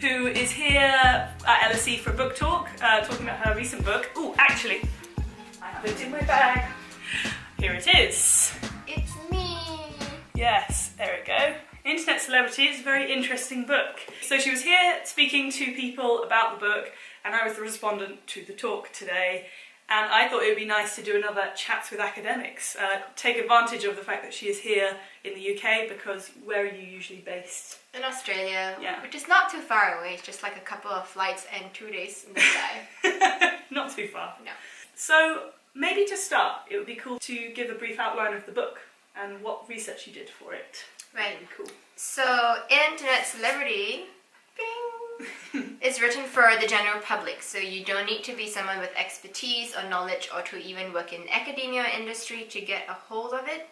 who is here at LSE for a book talk, talking about her recent book. Oh, actually, I have it in my bag. Here it is. It's me! Yes, there we go. Internet Celebrities, very interesting book. So she was here speaking to people about the book, and I was the respondent to the talk today. And I thought it would be nice to do another Chats with Academics, take advantage of the fact that she is here in the UK, because where are you usually based? In Australia, Yeah. which is not too far away. It's just like a couple of flights and 2 days in the sky. Not too far. No. So maybe to start, it would be cool to give a brief outline of the book and what research you did for it. Right. Cool. So, Internet Celebrity, bing, is written for the general public, so you don't need to be someone with expertise or knowledge or to even work in academia or industry to get a hold of it.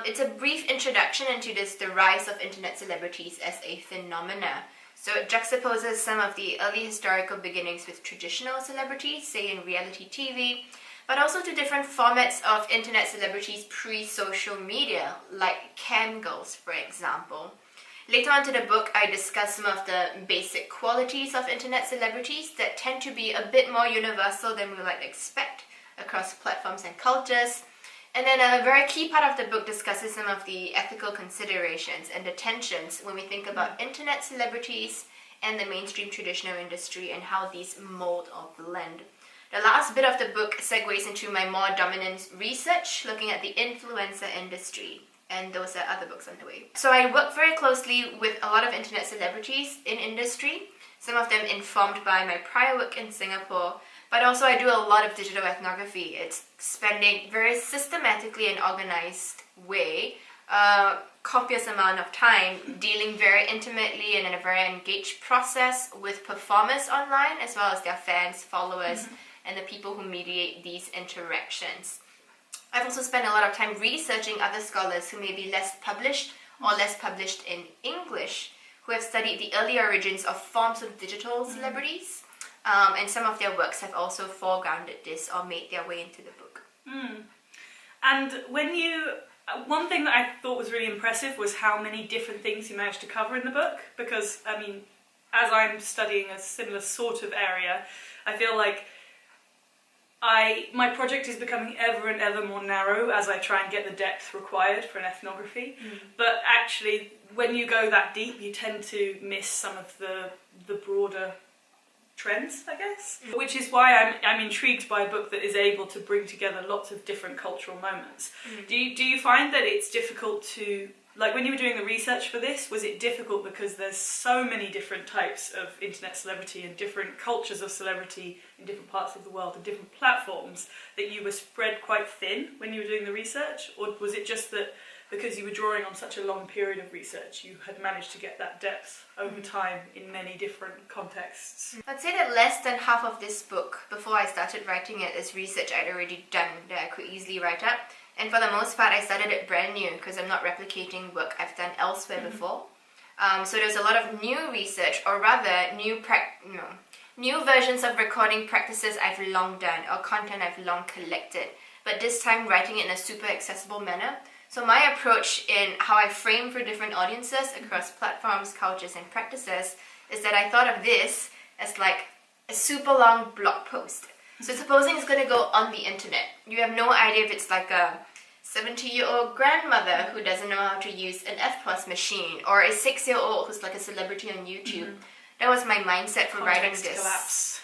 It's a brief introduction into the rise of internet celebrities as a phenomena. So it juxtaposes some of the early historical beginnings with traditional celebrities, say in reality TV, but also to different formats of internet celebrities pre-social media, like cam girls, for example. Later on to the book, I discuss some of the basic qualities of internet celebrities that tend to be a bit more universal than we might expect across platforms and cultures. And then a very key part of the book discusses some of the ethical considerations and the tensions when we think about internet celebrities and the mainstream traditional industry and how these mold or blend. The last bit of the book segues into my more dominant research, looking at the influencer industry, and those are other books on the way. So I work very closely with a lot of internet celebrities in industry, some of them informed by my prior work in Singapore, but also I do a lot of digital ethnography. It's spending very systematically and organized way, copious amount of time dealing very intimately and in a very engaged process with performers online, as well as their fans, followers, and the people who mediate these interactions. I've also spent a lot of time researching other scholars who may be less published or less published in English, who have studied the early origins of forms of digital celebrities, and some of their works have also foregrounded this or made their way into the book. And one thing that I thought was really impressive was how many different things you managed to cover in the book, because, I mean, as I'm studying a similar sort of area, I feel like my project is becoming ever and ever more narrow as I try and get the depth required for an ethnography. But actually, when you go that deep, you tend to miss some of the broader trends, I guess. Which is why I'm intrigued by a book that is able to bring together lots of different cultural moments. Do you find that it's difficult to, like when you were doing the research for this, was it difficult because there's so many different types of internet celebrity and different cultures of celebrity in different parts of the world and different platforms, that you were spread quite thin when you were doing the research? Or was it just that because you were drawing on such a long period of research, you had managed to get that depth over time in many different contexts? I'd say that less than half of this book, before I started writing it, is research I'd already done that I could easily write up. And for the most part, I started it brand new because I'm not replicating work I've done elsewhere before. So there's a lot of new research, or rather new versions of recording practices I've long done or content I've long collected, but this time writing it in a super accessible manner. So my approach in how I frame for different audiences across platforms, cultures, and practices is that I thought of this as like a super long blog post. So supposing it's going to go on the internet, you have no idea if it's like a 70-year-old grandmother who doesn't know how to use an FPOS machine, or a 6-year-old who's like a celebrity on YouTube. That was my mindset for writing this. Collapse.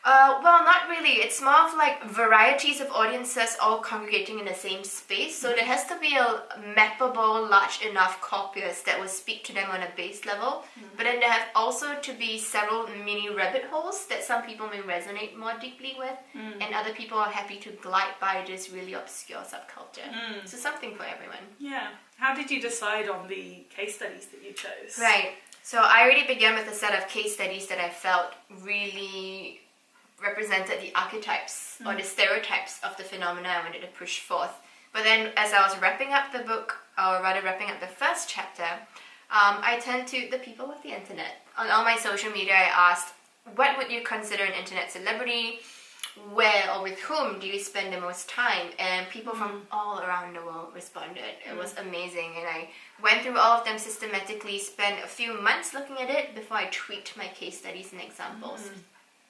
Well, not really. It's more of like varieties of audiences all congregating in the same space. So there has to be a mappable, large enough corpus that will speak to them on a base level. But then there have also to be several mini rabbit holes that some people may resonate more deeply with, and other people are happy to glide by this really obscure subculture. So something for everyone. Yeah. How did you decide on the case studies that you chose? Right. So I already began with a set of case studies that I felt really represented the archetypes or the stereotypes of the phenomena I wanted to push forth. But then as I was wrapping up the book, or rather wrapping up the first chapter, I turned to the people of the internet. On all my social media, I asked, what would you consider an internet celebrity? where or with whom do you spend the most time? And people from all around the world responded. It was amazing, and I went through all of them systematically, spent a few months looking at it before I tweaked my case studies and examples.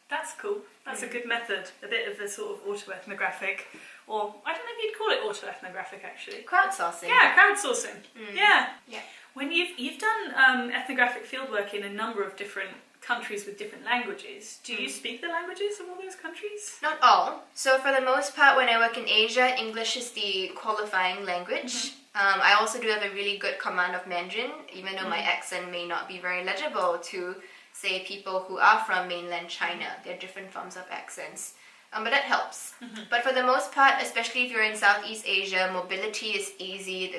That's cool. That's a good method. A bit of a sort of autoethnographic, or I don't know if you'd call it autoethnographic actually. Crowdsourcing. Yeah, crowdsourcing. Yeah. Yeah. When you've done ethnographic fieldwork in a number of different countries with different languages, do you speak the languages of all those countries? Not all. So for the most part, when I work in Asia, English is the qualifying language. I also do have a really good command of Mandarin, even though my accent may not be very legible to, say, people who are from mainland China. There are different forms of accents. But that helps. But for the most part, especially if you're in Southeast Asia, mobility is easy.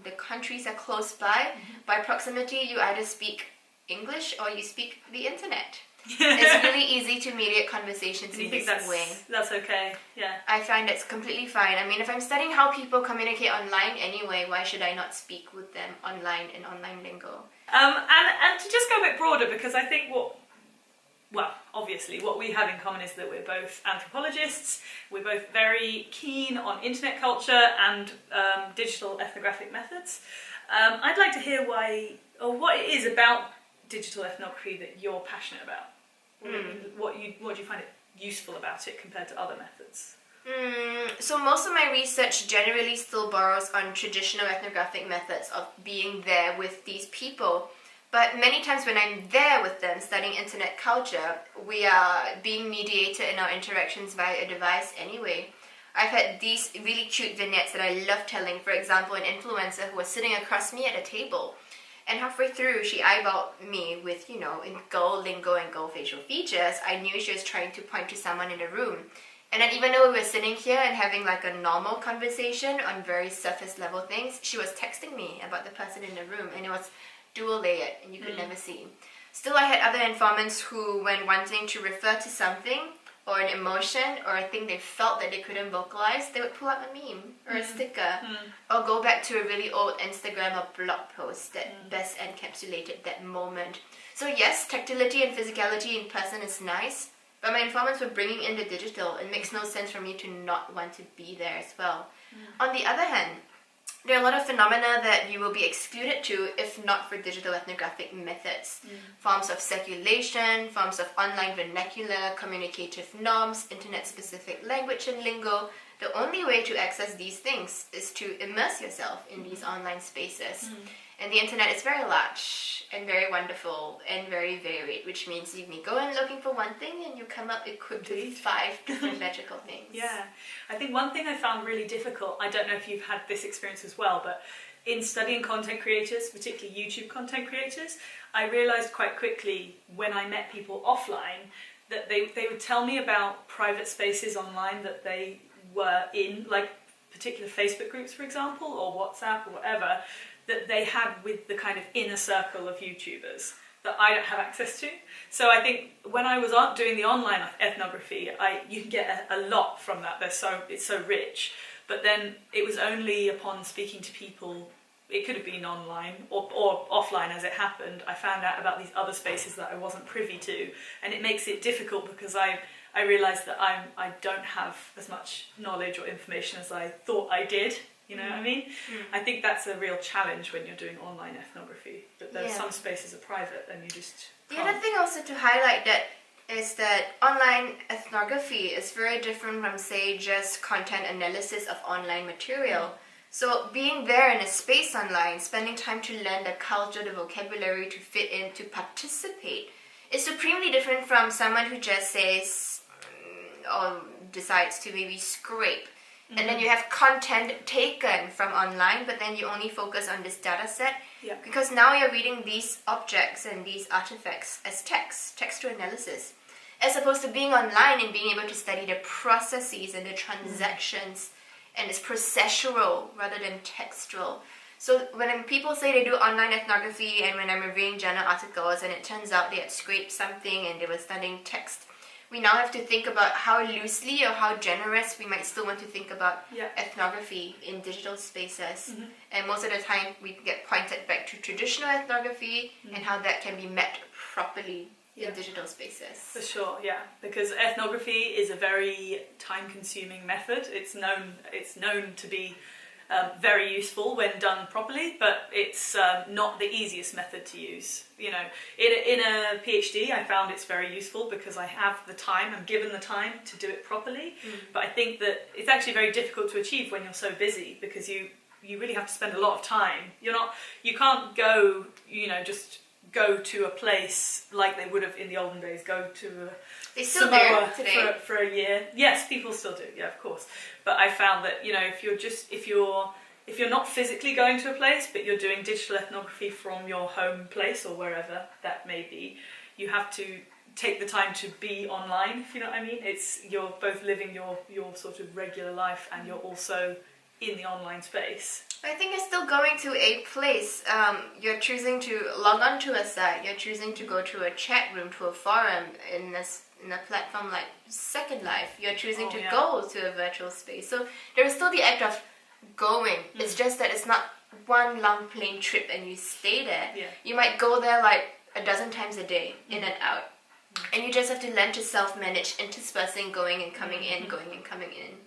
The countries are close by. By proximity, you either speak English or you speak the internet. It's really easy to mediate conversations in this way. That's okay, yeah. I find that's completely fine. I mean, if I'm studying how people communicate online anyway, why should I not speak with them online in online lingo? And to just go a bit broader, because I think obviously what we have in common is that we're both anthropologists, we're both very keen on internet culture and digital ethnographic methods. I'd like to hear what it is about digital ethnography that you're passionate about. What do you find it useful about it compared to other methods? So most of my research generally still borrows on traditional ethnographic methods of being there with these people. But many times when I'm there with them studying internet culture, we are being mediated in our interactions via a device anyway. I've had these really cute vignettes that I love telling. For example, an influencer who was sitting across me at a table. And halfway through, she eyeballed me with, in Go lingo and Go facial features. I knew she was trying to point to someone in the room. And then even though we were sitting here and having like a normal conversation on very surface level things, she was texting me about the person in the room. And it was dual layered and you could never see. Still, I had other informants who, when wanting to refer to something or an emotion or a thing they felt that they couldn't vocalize, they would pull up a meme or a sticker or go back to a really old Instagram or blog post that best encapsulated that moment. So yes, tactility and physicality in person is nice, but my informants were bringing in the digital. It makes no sense for me to not want to be there as well. On the other hand, there are a lot of phenomena that you will be excluded to if not for digital ethnographic methods. Forms of circulation, forms of online vernacular, communicative norms, internet-specific language and lingo. The only way to access these things is to immerse yourself in these online spaces. And the internet is very large and very wonderful and very varied, which means you may go in looking for one thing and you come up equipped with 5 different magical things. Yeah, I think one thing I found really difficult, I don't know if you've had this experience as well, but in studying content creators, particularly YouTube content creators, I realised quite quickly when I met people offline that they would tell me about private spaces online that they were in, like particular Facebook groups, for example, or WhatsApp or whatever, that they had with the kind of inner circle of YouTubers that I don't have access to. So I think when I was doing the online ethnography, you can get a lot from that. It's so rich. But then it was only upon speaking to people, it could have been online or offline as it happened, I found out about these other spaces that I wasn't privy to. And it makes it difficult because I realised that I don't have as much knowledge or information as I thought I did. You know what I mean? I think that's a real challenge when you're doing online ethnography, that there's some spaces are private and you just can't. The other thing also to highlight that is that online ethnography is very different from, say, just content analysis of online material. So being there in a space online, spending time to learn the culture, the vocabulary, to fit in, to participate, is supremely different from someone who just says or decides to maybe scrape. And then you have content taken from online, but then you only focus on this data set. Because now you're reading these objects and these artifacts as text to analysis, as opposed to being online and being able to study the processes and the transactions, and it's processual rather than textual. So when people say they do online ethnography, and when I'm reviewing journal articles and it turns out they had scraped something and they were studying text, we now have to think about how loosely or how generous we might still want to think about ethnography in digital spaces. And most of the time we get pointed back to traditional ethnography and how that can be met properly in digital spaces. For sure, yeah, because ethnography is a very time-consuming method. It's known to be very useful when done properly, but it's not the easiest method to use. You know, in a PhD, I found it's very useful because I have the time, I'm given the time to do it properly. But I think that it's actually very difficult to achieve when you're so busy, because you really have to spend a lot of time. You can't go, just go to a place like they would have in the olden days, go to they still Samoa do today. for a year. Yes, people still do, yeah, of course. But I found that, if you're not physically going to a place, but you're doing digital ethnography from your home place or wherever that may be, you have to take the time to be online, if you know what I mean. You're both living your sort of regular life, and you're also in the online space. I think you're still going to a place. You're choosing to log on to a site. You're choosing to go to a chat room, to a forum in a platform like Second Life. You're choosing to go to a virtual space. So there is still the act of going. It's just that it's not one long plane trip and you stay there. Yeah. You might go there like a dozen times a day, in and out. And you just have to learn to self-manage, interspersing, going and coming in, going and coming in.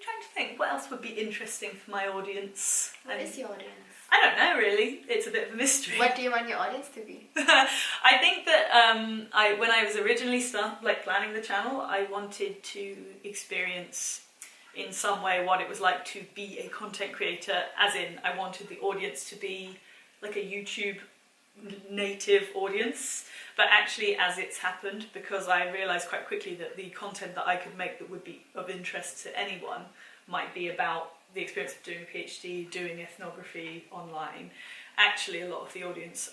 Trying to think what else would be interesting for my audience. What is your audience? I don't know, really. It's a bit of a mystery. What do you want your audience to be? I think that when I was originally planning the channel, I wanted to experience in some way what it was like to be a content creator, as in I wanted the audience to be like a YouTube native audience. But actually, as it's happened, because I realised quite quickly that the content that I could make that would be of interest to anyone might be about the experience of doing a PhD, doing ethnography online. Actually, a lot of the audience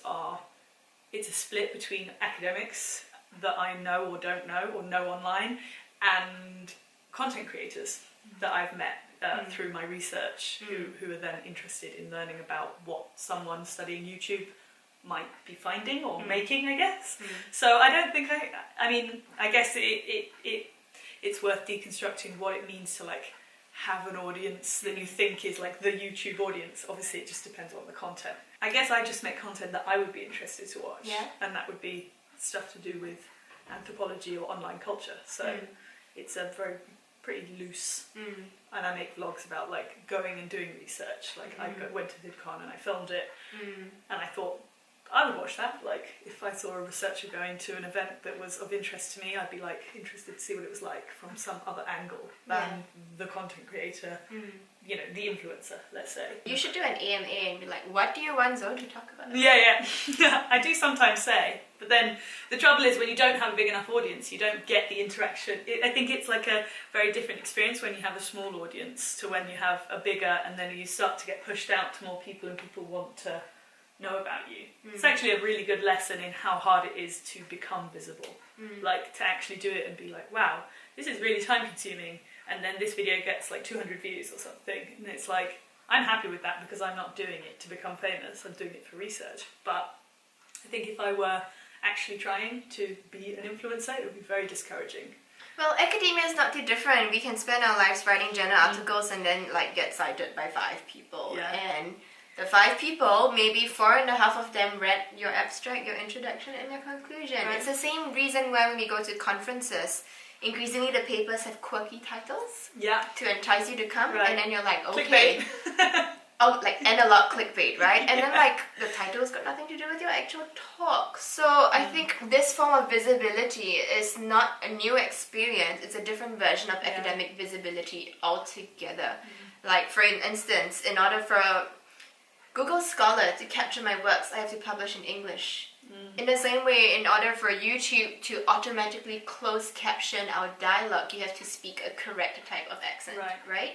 it's a split between academics that I know or don't know or know online, and content creators that I've met through my research who are then interested in learning about what someone studying YouTube might be finding or making, I guess. So I don't think I guess it's worth deconstructing what it means to have an audience that you think is like the YouTube audience. Obviously it just depends on the content. I guess I just make content that I would be interested to watch, and that would be stuff to do with anthropology or online culture. So it's a pretty loose, and I make vlogs about going and doing research. I went to VidCon and I filmed it, and I thought I would watch that. If I saw a researcher going to an event that was of interest to me, I'd be interested to see what it was like from some other angle than the content creator, the influencer, let's say. You should do an AMA and be like, what do you want Zoe to talk about? Yeah. I do sometimes say, but then the trouble is when you don't have a big enough audience, you don't get the interaction. I think it's like a very different experience when you have a small audience to when you have a bigger, and then you start to get pushed out to more people and people want to know about you. It's actually a really good lesson in how hard it is to become visible. To actually do it and be like, wow, this is really time consuming, and then this video gets 200 views or something, and it's I'm happy with that because I'm not doing it to become famous, I'm doing it for research. But I think if I were actually trying to be an influencer, it would be very discouraging. Well, academia is not too different. We can spend our lives writing journal articles and then get cited by 5 people. And the 5 people, maybe 4.5 of them read your abstract, your introduction, and your conclusion. Right. It's the same reason why when we go to conferences, increasingly the papers have quirky titles to entice you to come, and then you're like, okay. Analog clickbait, right? And then the title's got nothing to do with your actual talk. So I think this form of visibility is not a new experience. It's a different version of academic visibility altogether. For instance, in order for Google Scholar to capture my works, I have to publish in English. In the same way, in order for YouTube to automatically close caption our dialogue, you have to speak a correct type of accent, right?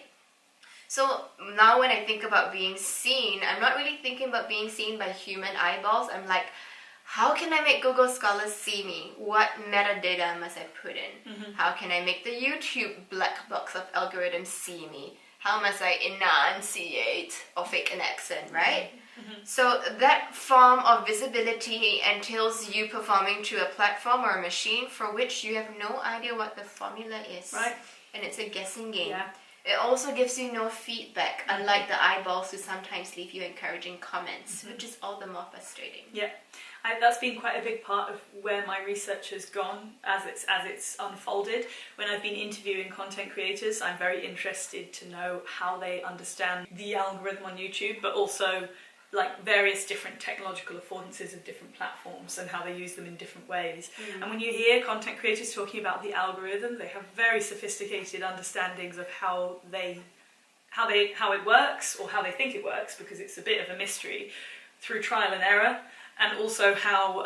So now when I think about being seen, I'm not really thinking about being seen by human eyeballs. I'm like, how can I make Google Scholar see me? What metadata must I put in? How can I make the YouTube black box of algorithms see me? How must I enunciate or fake an accent, right? So that form of visibility entails you performing to a platform or a machine for which you have no idea what the formula is. And it's a guessing game. It also gives you no feedback, unlike the eyeballs who sometimes leave you encouraging comments, which is all the more frustrating. Yeah, that's been quite a big part of where my research has gone as it's unfolded. When I've been interviewing content creators, I'm very interested to know how they understand the algorithm on YouTube, but also like various different technological affordances of different platforms and how they use them in different ways. And when you hear content creators talking about the algorithm, they have very sophisticated understandings of how it works, or how they think it works, because it's a bit of a mystery, through trial and error, and also how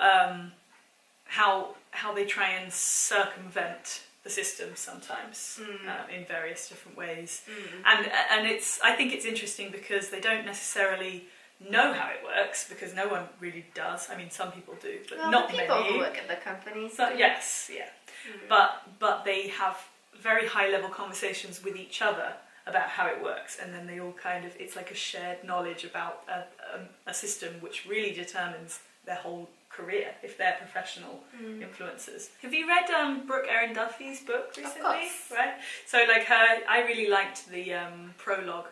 they try and circumvent the system sometimes in various different ways. And I think it's interesting because they don't necessarily know how it works, because no one really does. I mean, some people do, but not the people many. who work at the companies. So, yes, yeah. But they have very high level conversations with each other about how it works, and then they all kind of, it's like a shared knowledge about a system which really determines their whole career if they're professional influencers. Have you read Brooke Erin Duffy's book recently? Of course. Right? So like I really liked the epilogue.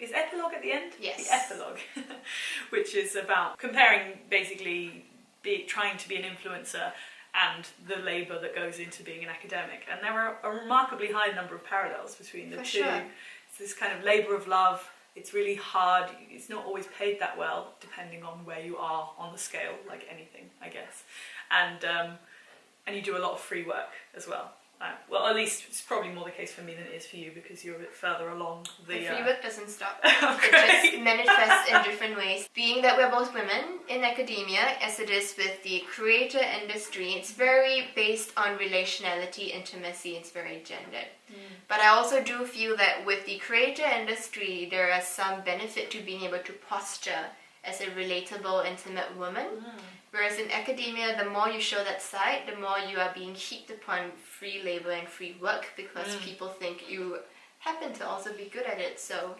Is epilogue at the end? Yes. The epilogue, which is about comparing basically trying to be an influencer and the labour that goes into being an academic. And there are a remarkably high number of parallels between the two. Sure. It's this kind of labour of love. It's really hard. It's not always paid that well, depending on where you are on the scale, like anything, I guess. And you do a lot of free work as well. Well, at least it's probably more the case for me than it is for you, because you're a bit further along the... free work doesn't stop. Oh, it just manifests in different ways. Being that we're both women in academia, as it is with the creator industry, it's very based on relationality, intimacy, it's very gendered. But I also do feel that with the creator industry, there is some benefit to being able to posture as a relatable, intimate woman. Whereas in academia, the more you show that side, the more you are being heaped upon free labor and free work, because people think you happen to also be good at it. So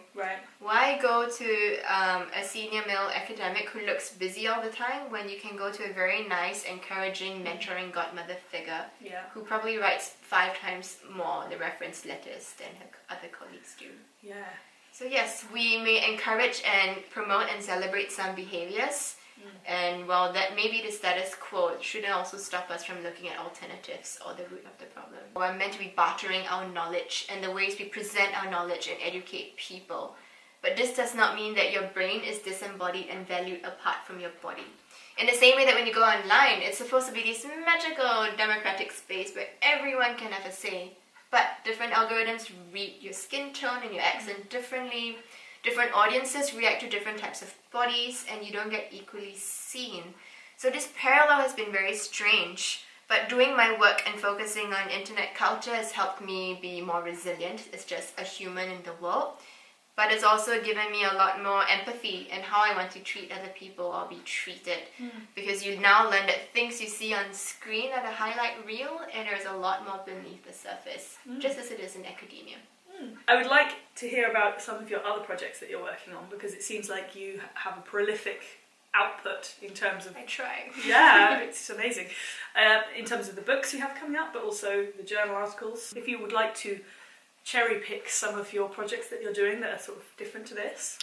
why go to a senior male academic who looks busy all the time when you can go to a very nice, encouraging, mentoring godmother figure who probably writes 5 times more the reference letters than her other colleagues do. So yes, we may encourage and promote and celebrate some behaviors, and while that may be the status quo, it shouldn't also stop us from looking at alternatives or the root of the problem. We're meant to be bartering our knowledge and the ways we present our knowledge and educate people. But this does not mean that your brain is disembodied and valued apart from your body. In the same way that when you go online, it's supposed to be this magical democratic space where everyone can have a say. But different algorithms read your skin tone and your accent differently. Different audiences react to different types of bodies, and you don't get equally seen. So this parallel has been very strange. But doing my work and focusing on internet culture has helped me be more resilient as just a human in the world. But it's also given me a lot more empathy in how I want to treat other people or be treated. Because you now learn that things you see on screen are the highlight reel, and there's a lot more beneath the surface, just as it is in academia. I would like to hear about some of your other projects that you're working on, because it seems like you have a prolific output in terms of... I try. Yeah, it's amazing. In terms of the books you have coming up, but also the journal articles. If you would like to cherry pick some of your projects that you're doing that are sort of different to this.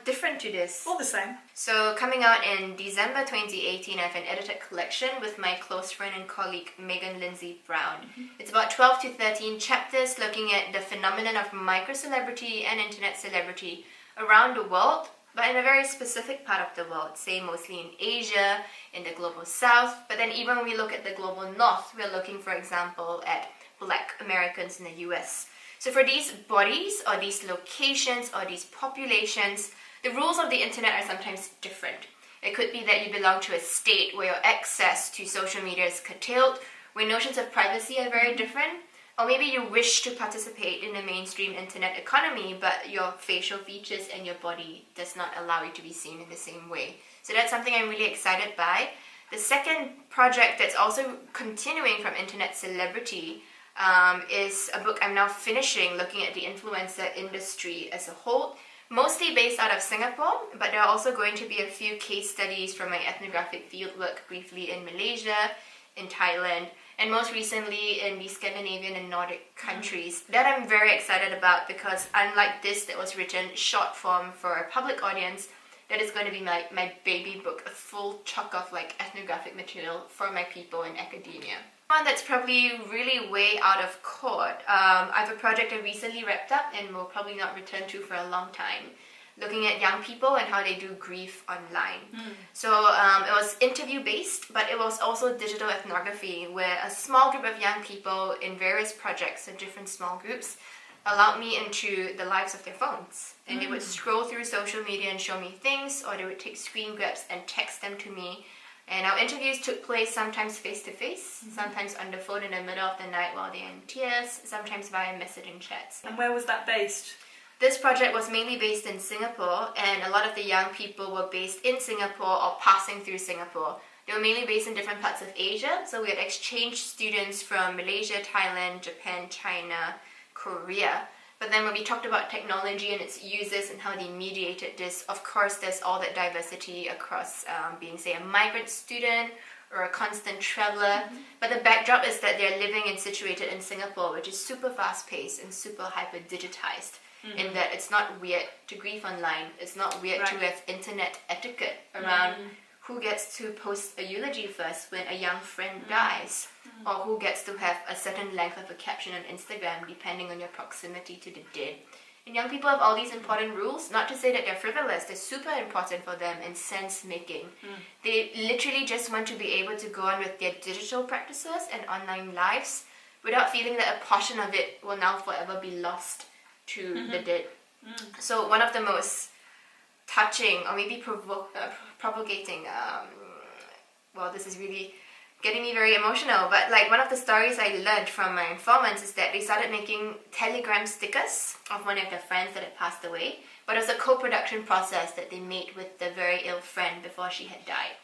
Different to this. Or the same. So coming out in December 2018, I have an edited collection with my close friend and colleague Megan Lindsay Brown. It's about 12 to 13 chapters looking at the phenomenon of micro-celebrity and internet celebrity around the world, but in a very specific part of the world, say mostly in Asia, in the global south, but then even when we look at the global north, we're looking, for example, at Black Americans in the US. So for these bodies, or these locations, or these populations, the rules of the internet are sometimes different. It could be that you belong to a state where your access to social media is curtailed, where notions of privacy are very different, or maybe you wish to participate in the mainstream internet economy, but your facial features and your body does not allow you to be seen in the same way. So that's something I'm really excited by. The second project that's also continuing from internet celebrity is a book I'm now finishing looking at the influencer industry as a whole, mostly based out of Singapore, but there are also going to be a few case studies from my ethnographic fieldwork briefly in Malaysia in Thailand, and most recently in the Scandinavian and Nordic countries. That I'm very excited about, because unlike this that was written short form for a public audience, that is going to be my baby book, a full chunk of like ethnographic material for my people in academia. One that's probably really way out of court. I have a project I recently wrapped up and will probably not return to for a long time, looking at young people and how they do grief online. So it was interview based, but it was also digital ethnography, where a small group of young people in various projects in different small groups allowed me into the lives of their phones. And they would scroll through social media and show me things, or they would take screen grabs and text them to me. And our interviews took place sometimes face-to-face, sometimes on the phone in the middle of the night while they're in tears, sometimes via messaging chats. And where was that based? This project was mainly based in Singapore, and a lot of the young people were based in Singapore or passing through Singapore. They were mainly based in different parts of Asia, so we had exchange students from Malaysia, Thailand, Japan, China, Korea. But then when we talked about technology and its uses and how they mediated this, of course there's all that diversity across being, say, a migrant student or a constant traveler. But the backdrop is that they're living and situated in Singapore, which is super fast-paced and super hyper-digitized. In that it's not weird to grieve online, it's not weird to have internet etiquette around who gets to post a eulogy first when a young friend dies, or who gets to have a certain length of a caption on Instagram depending on your proximity to the dead. And young people have all these important rules, not to say that they're frivolous, they're super important for them in sense making. They literally just want to be able to go on with their digital practices and online lives without feeling that a portion of it will now forever be lost to the dead. So one of the most touching, or maybe provocating, well, this is really getting me very emotional, but like one of the stories I learned from my informants is that they started making telegram stickers of one of their friends that had passed away, but it was a co-production process that they made with the very ill friend before she had died.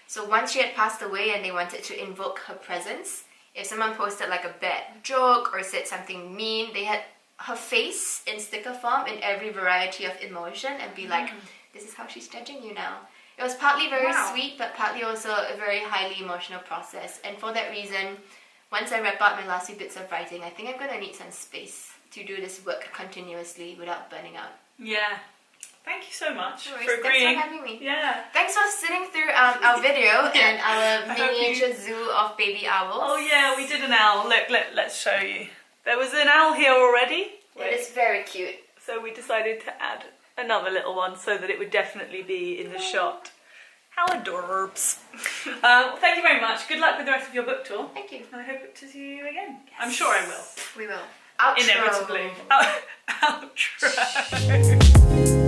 So once she had passed away and they wanted to invoke her presence, if someone posted like a bad joke or said something mean, they had her face in sticker form in every variety of emotion and be like, this is how she's judging you now. It was partly very sweet, but partly also a very highly emotional process. And for that reason, once I wrap up my last few bits of writing, I think I'm going to need some space to do this work continuously without burning out. Yeah. Thank you so much for Thanks agreeing. for having me. Yeah. Thanks for sitting through our video and our miniature zoo of baby owls. Oh yeah, we did an owl. Look, let's show you. There was an owl here already. It is very cute. So we decided to add another little one so that it would definitely be in the shot. How adorbs. Thank you very much. Good luck with the rest of your book tour. Thank you. And I hope to see you again. Yes. I'm sure I will. We will. Outro. Inevitably. Outro.